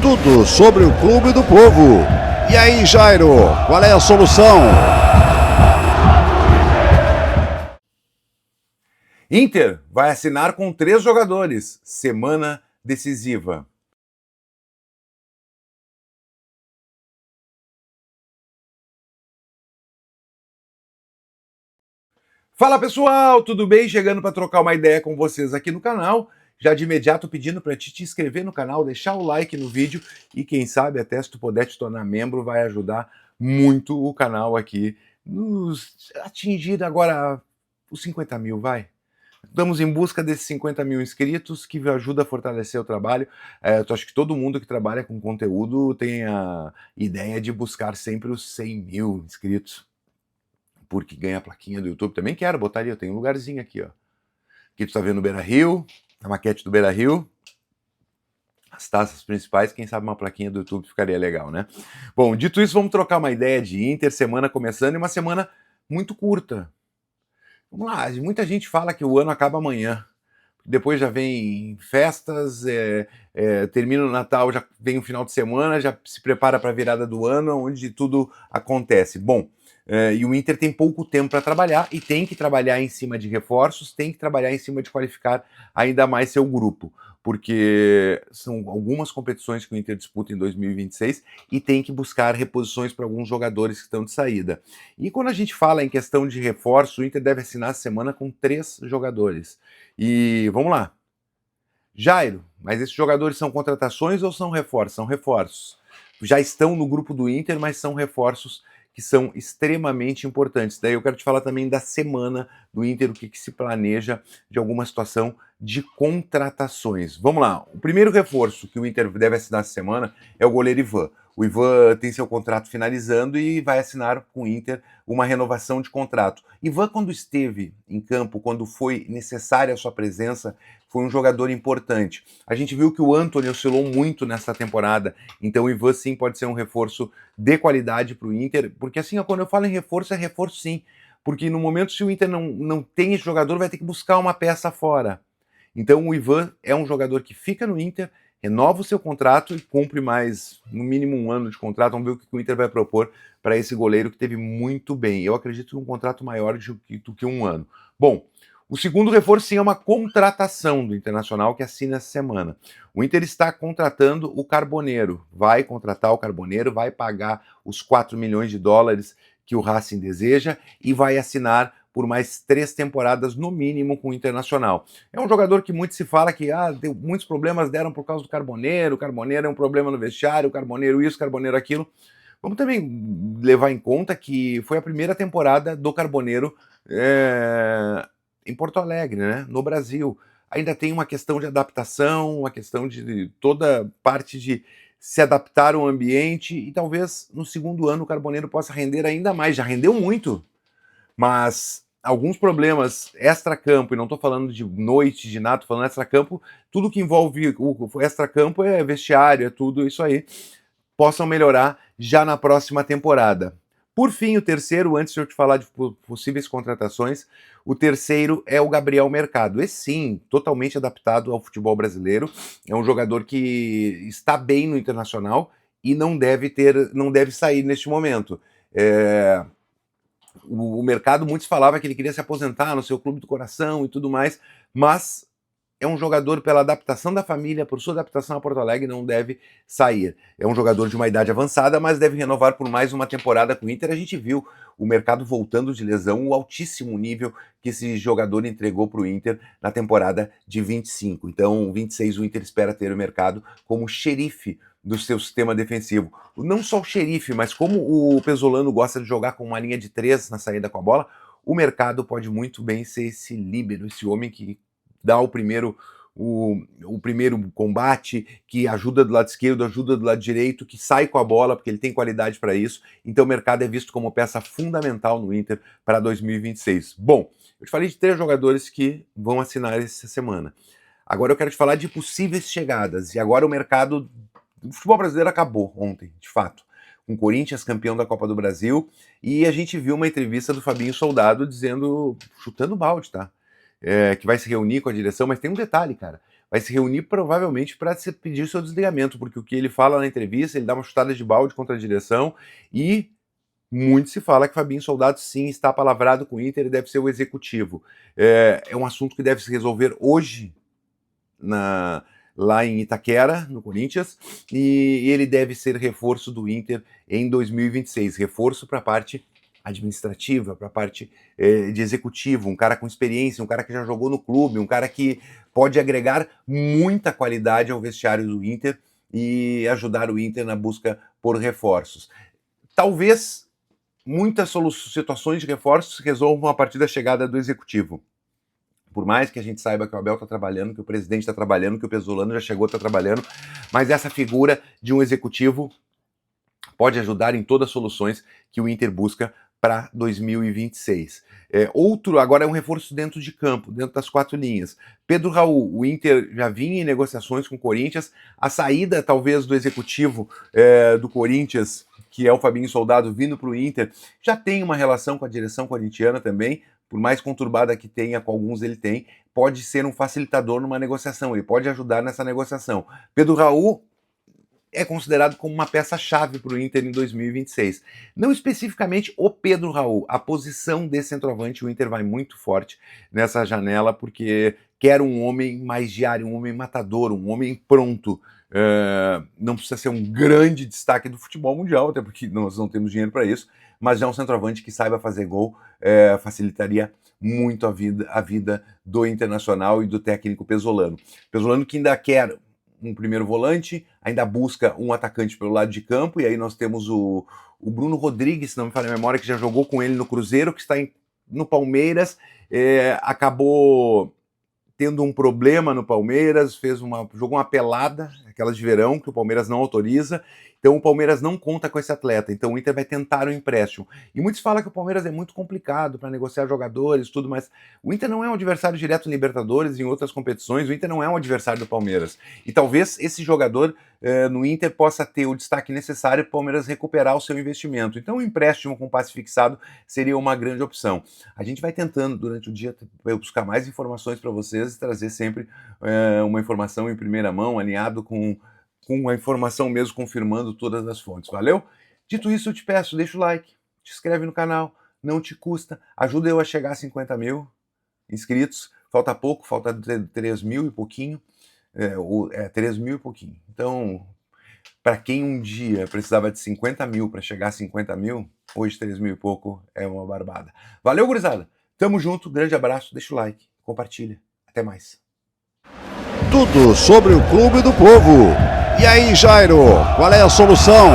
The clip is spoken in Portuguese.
tudo sobre o Clube do Povo. E aí, Jairo, qual é a solução? Inter vai assinar com 3 jogadores. Semana decisiva. Fala pessoal, tudo bem? Chegando para trocar uma ideia com vocês aqui no canal. Já de imediato pedindo para te inscrever no canal, deixar o like no vídeo e quem sabe até se tu puder te tornar membro vai ajudar muito o canal aqui nos atingir agora os 50 mil, vai? Estamos em busca desses 50 mil inscritos, que ajuda a fortalecer o trabalho. Eu acho que todo mundo que trabalha com conteúdo tem a ideia de buscar sempre os 100 mil inscritos, porque ganha a plaquinha do YouTube. Também quero botar ali, eu tenho um lugarzinho aqui, ó. Aqui tu tá vendo o Beira-Rio, a maquete do Beira-Rio, as taças principais, quem sabe uma plaquinha do YouTube ficaria legal, né? Bom, dito isso, vamos trocar uma ideia de Inter, semana começando, e uma semana muito curta. Vamos lá, muita gente fala que o ano acaba amanhã. Depois já vem festas, termina o Natal, já vem o final de semana, já se prepara para a virada do ano, onde tudo acontece. Bom, e o Inter tem pouco tempo para trabalhar e tem que trabalhar em cima de reforços, tem que trabalhar em cima de qualificar ainda mais seu grupo, porque são algumas competições que o Inter disputa em 2026 e tem que buscar reposições para alguns jogadores que estão de saída. E quando a gente fala em questão de reforço, o Inter deve assinar a semana com 3 jogadores. E vamos lá. Jairo, mas esses jogadores são contratações ou são reforços? São reforços. Já estão no grupo do Inter, mas são reforços que são extremamente importantes. Daí eu quero te falar também da semana do Inter, o que se planeja de alguma situação de contratações. Vamos lá. O primeiro reforço que o Inter deve assinar essa semana é o goleiro Ivan. O Ivan tem seu contrato finalizando e vai assinar com o Inter uma renovação de contrato. Ivan, quando esteve em campo, quando foi necessária a sua presença, foi um jogador importante. A gente viu que o Antony oscilou muito nessa temporada, então o Ivan sim pode ser um reforço de qualidade para o Inter, porque assim, quando eu falo em reforço, é reforço sim, porque no momento se o Inter não tem esse jogador, vai ter que buscar uma peça fora. Então o Ivan é um jogador que fica no Inter, renova o seu contrato e cumpre mais, no mínimo, 1 ano de contrato. Vamos ver o que o Inter vai propor para esse goleiro que teve muito bem. Eu acredito que um contrato maior do que 1 ano. Bom, o segundo reforço sim é uma contratação do Internacional que assina essa semana. O Inter está contratando o Carboneiro. Vai contratar o Carboneiro, vai pagar os 4 milhões de dólares que o Racing deseja e vai assinar por mais 3 temporadas no mínimo com o Internacional. É um jogador que muito se fala que muitos problemas deram por causa do Carboneiro, o Carboneiro é um problema no vestiário, o Carboneiro isso, o Carboneiro aquilo. Vamos também levar em conta que foi a primeira temporada do Carboneiro em Porto Alegre, né, no Brasil. Ainda tem uma questão de adaptação, uma questão de toda parte de se adaptar ao ambiente e talvez no segundo ano o Carboneiro possa render ainda mais. Já rendeu muito, mas alguns problemas extra-campo, e não estou falando de noite, de nada, estou falando extra-campo, tudo que envolve o extra-campo é vestiário, é tudo isso aí, possam melhorar já na próxima temporada. Por fim, o terceiro, antes de eu te falar de possíveis contratações, o terceiro é o Gabriel Mercado. Esse sim, totalmente adaptado ao futebol brasileiro, é um jogador que está bem no Internacional e não deve sair neste momento. O mercado, muitos falavam que ele queria se aposentar no seu clube do coração e tudo mais, mas é um jogador pela adaptação da família, por sua adaptação a Porto Alegre, não deve sair. É um jogador de uma idade avançada, mas deve renovar por mais uma temporada com o Inter. A gente viu o mercado voltando de lesão, o altíssimo nível que esse jogador entregou para o Inter na temporada de 25. Então, 26, o Inter espera ter o mercado como xerife do seu sistema defensivo. Não só o xerife, mas como o Pesolano gosta de jogar com uma linha de 3 na saída com a bola, o mercado pode muito bem ser esse líbero, esse homem que dá o primeiro combate, que ajuda do lado esquerdo, ajuda do lado direito, que sai com a bola, porque ele tem qualidade para isso. Então o mercado é visto como peça fundamental no Inter para 2026. Bom, eu te falei de 3 jogadores que vão assinar essa semana. Agora eu quero te falar de possíveis chegadas. E agora o mercado do futebol brasileiro acabou ontem, de fato. Com o Corinthians campeão da Copa do Brasil. E a gente viu uma entrevista do Fabinho Soldado dizendo, chutando balde, tá? Que vai se reunir com a direção, mas tem um detalhe, cara. vai se reunir provavelmente para pedir seu desligamento, porque o que ele fala na entrevista, ele dá uma chutada de balde contra a direção e muito se fala que Fabinho Soldado sim está palavrado com o Inter e deve ser o executivo. É um assunto que deve se resolver hoje lá em Itaquera, no Corinthians, e ele deve ser reforço do Inter em 2026. Reforço para a parte administrativa, para a parte de executivo, um cara com experiência, um cara que já jogou no clube, um cara que pode agregar muita qualidade ao vestiário do Inter e ajudar o Inter na busca por reforços. Talvez muitas situações de reforços se resolvam a partir da chegada do executivo. Por mais que a gente saiba que o Abel está trabalhando, que o presidente está trabalhando, que o Pesolano já chegou, está trabalhando, mas essa figura de um executivo pode ajudar em todas as soluções que o Inter busca para 2026. Outro, agora é um reforço dentro de campo, dentro das 4 linhas. Pedro Raul, o Inter já vinha em negociações com o Corinthians, a saída talvez do executivo do Corinthians, que é o Fabinho Soldado, vindo para o Inter, já tem uma relação com a direção corintiana também, por mais conturbada que tenha, com alguns ele tem, pode ser um facilitador numa negociação, ele pode ajudar nessa negociação. Pedro Raul é considerado como uma peça-chave para o Inter em 2026. Não especificamente o Pedro Raul, a posição de centroavante, o Inter vai muito forte nessa janela, porque quer um homem mais diário, um homem matador, um homem pronto. Não precisa ser um grande destaque do futebol mundial, até porque nós não temos dinheiro para isso, mas já um centroavante que saiba fazer gol facilitaria muito a vida do Internacional e do técnico Pesolano. Pesolano que ainda quer um primeiro volante, ainda busca um atacante pelo lado de campo, e aí nós temos o Bruno Rodrigues, se não me falha a memória, que já jogou com ele no Cruzeiro, que está no Palmeiras, acabou tendo um problema no Palmeiras, jogou uma pelada, aquelas de verão, que o Palmeiras não autoriza, então o Palmeiras não conta com esse atleta, então o Inter vai tentar um empréstimo. E muitos falam que o Palmeiras é muito complicado para negociar jogadores, tudo, mas o Inter não é um adversário direto em Libertadores e em outras competições, o Inter não é um adversário do Palmeiras. E talvez esse jogador no Inter possa ter o destaque necessário para o Palmeiras recuperar o seu investimento. Então o empréstimo com passe fixado seria uma grande opção. A gente vai tentando durante o dia buscar mais informações para vocês e trazer sempre uma informação em primeira mão, alinhado com a informação mesmo, confirmando todas as fontes. Valeu? Dito isso, eu te peço, deixa o like, te inscreve no canal, não te custa, ajuda eu a chegar a 50 mil inscritos, falta pouco, falta 3 mil e pouquinho, 3 mil e pouquinho. Então, para quem um dia precisava de 50 mil para chegar a 50 mil, hoje 3 mil e pouco é uma barbada. Valeu, gurizada? Tamo junto, grande abraço, deixa o like, compartilha, até mais. Tudo sobre o Clube do Povo. E aí, Jairo, qual é a solução?